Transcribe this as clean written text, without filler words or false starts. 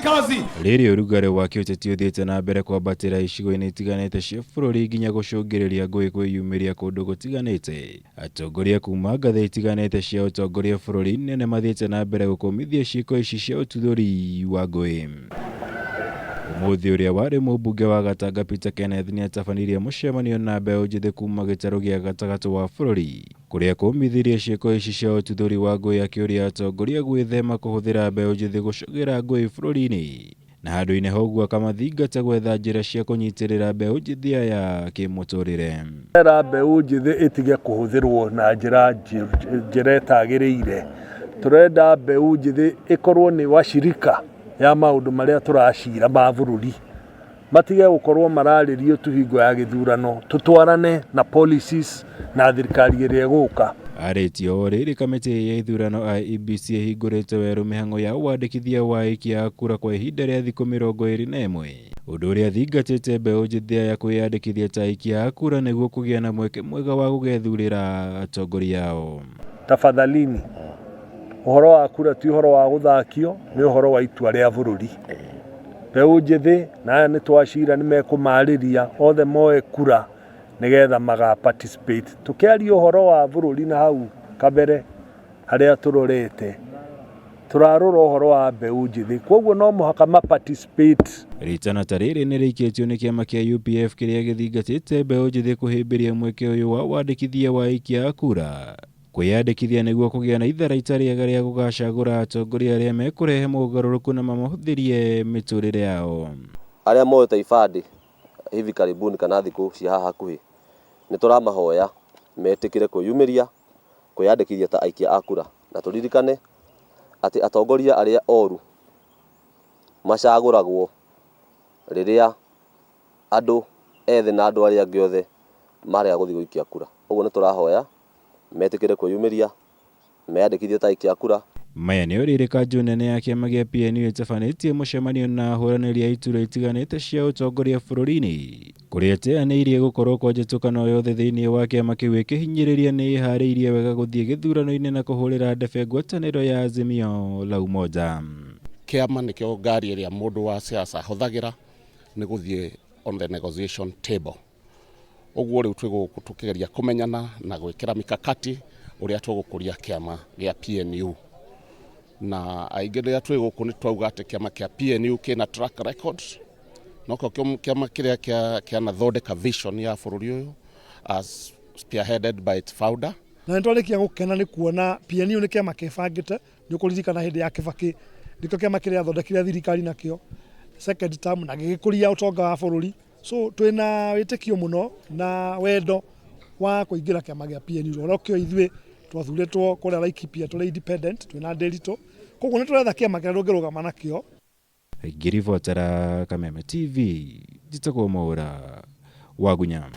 kazi riri urugare wa kiuteti uthiite na mbere kwambatira icigo-ini itiganite cia bururi nginya gucungiriria ngui kwiyumiria kundu gutiganite. Atongoria kuma ngathĩ itiganite cia utongoria bururi-ini nĩ mathiĩte na mbere gukumithia ciiko ici cia ututhuri wa ngui. Umuthi uria wari mũmbunge wa Gatanga Peter Kenneth nĩ atabanirie mũcemanio na mbeũ njĩthĩ kuma gĩtarũ gĩa gatagatĩ wa bũrũri kũrĩa kũmithirie ciiko ici cia ututhuri wa ngui akĩũria atongoria gwĩthema kũhũthĩra mbeũ njĩthĩ gũcogera ngui bũrũri-inĩ na handũ-inĩ haugu akamathingata gwetha njĩra cia kũnyitĩrĩra mbeũ njĩthĩ aya kĩmũtũrĩre. Mbeũ njĩthĩ ĩtige kũhũthĩrwo na njĩra ĩtagĩrĩire. Tũrenda mbeũ njĩthĩ ĩkorwo nĩ wacirika ya maundu maria turacira ma bururi matige gukorwo mararĩrio tu hingo ya gĩthurano, tutwarane na policies na thirikari ĩrĩa ĩgũka. Arĩtio rĩrĩ kamĩtĩ ya ithurano IEBC hingũrĩte werũ mĩhang'o ya wandĩkithia wa aikia a kura kwa ihinda rĩa thikũ 21, ũndũ ũrĩa thingatĩte mbeũ njĩthĩ ya kwĩyandĩkithia ta aikia a kura nĩguo kũgĩa na mweke mwega wa gũgethurĩra atongoria ao. Tafadhalini, uhoro wa kura ti uhoro wa guthakio, ni uhoro wa itua ria bururi. Mbeũ njĩthĩ na nĩ twacira nĩ mekũmarĩria othe moe kura nigetha maga participate. Tukiaria uhoro wa bururi na hau kabere haria turorete turarora uhoro wa mbeũ njĩthĩ, koguo no mũhaka ma participate. Ritana ta rĩrĩ nĩ rĩikĩtio nĩ kĩama kĩa UPF kĩrĩa gĩthingatĩte mbeũ njĩthĩ kũhĩmbĩria mweke ũyũ wa wandĩkithia wa aikia a kura kwĩyandĩkithia nĩguo kũgĩa na itharaita rĩega rĩa gũgacagũra atongoria arĩa mekũrehe mogarũrũku na mamahũthĩrie mĩtũrĩre yao. Arĩa moete ibandĩ hivi karibuni kana thikũ cia haha hakuhĩ nĩ tũramahoya metĩkĩre kwĩyumĩria kwĩyandĩkithia ta aikia a kura, na tũririkane atĩ atongoria arĩa oru macagũragwo rĩrĩa andũ ethĩ na andũ arĩa angĩ othe marĩa gũthiĩ gũikia kura. Ũguo nĩ tũrahoya metĩkĩre kwĩyumĩria meyandĩkithie ta aikia a kura. Maya nĩ rĩrĩ kanjũ nene ya kĩama gĩa PNU ĩtabanĩtie mũcemanio na ahũranĩri a iturwa itiganĩte cia ũtongoria bũrũri-inĩ kũrĩa ĩteanĩirie gũkorwo kwa njĩtũkano yothe thĩinĩ wa kĩama kĩu ĩkĩhinyĩrĩria nĩ ĩharĩirie wega gũthiĩ gĩthurano-inĩ na kũhũrĩra ndebe ngwatanĩro ya Azimio la Umoja. Kĩama nĩkĩo ngari ĩrĩa mũndũ wa siasa ahũthagĩra nĩ gũthiĩ on the negotiation table. Ũguo rĩu tũkĩgeria kũmenyana na gwĩkĩra mikakati ũrĩa tũgũkũria kĩama gĩa PNU. Na aingĩ rĩrĩa twĩ gũkũ nĩ twauga atĩ kĩama kĩa PNU kĩna track record, noko kĩama kĩrĩa kĩanathondeka vision ya bũrũri ũyũ as spearheaded by its founder. Na nĩ twarikia gũkena nĩ kuona PNU nĩ kĩama kĩbangĩte, nĩ kũririkana hĩndĩ ya Kibaki nĩkĩo kĩama kĩrĩa athondekire thirikari nakĩo second term na gĩgĩkũria ũtonga wa bũrũri. So twĩna wĩtĩkio mũno na wendo wa kũingĩra kĩama gĩa PNU. Orokĩo ithuĩ twathurĩtwo kũrĩa Laikipia tũrĩ independent, twĩna ndĩritũ. Koguo nĩ tũretha kĩama kĩrĩa rũngĩrũgama nakĩo. Ngĩribotera Kameme TV, njĩtagwo Mwaũra wa Gunyama.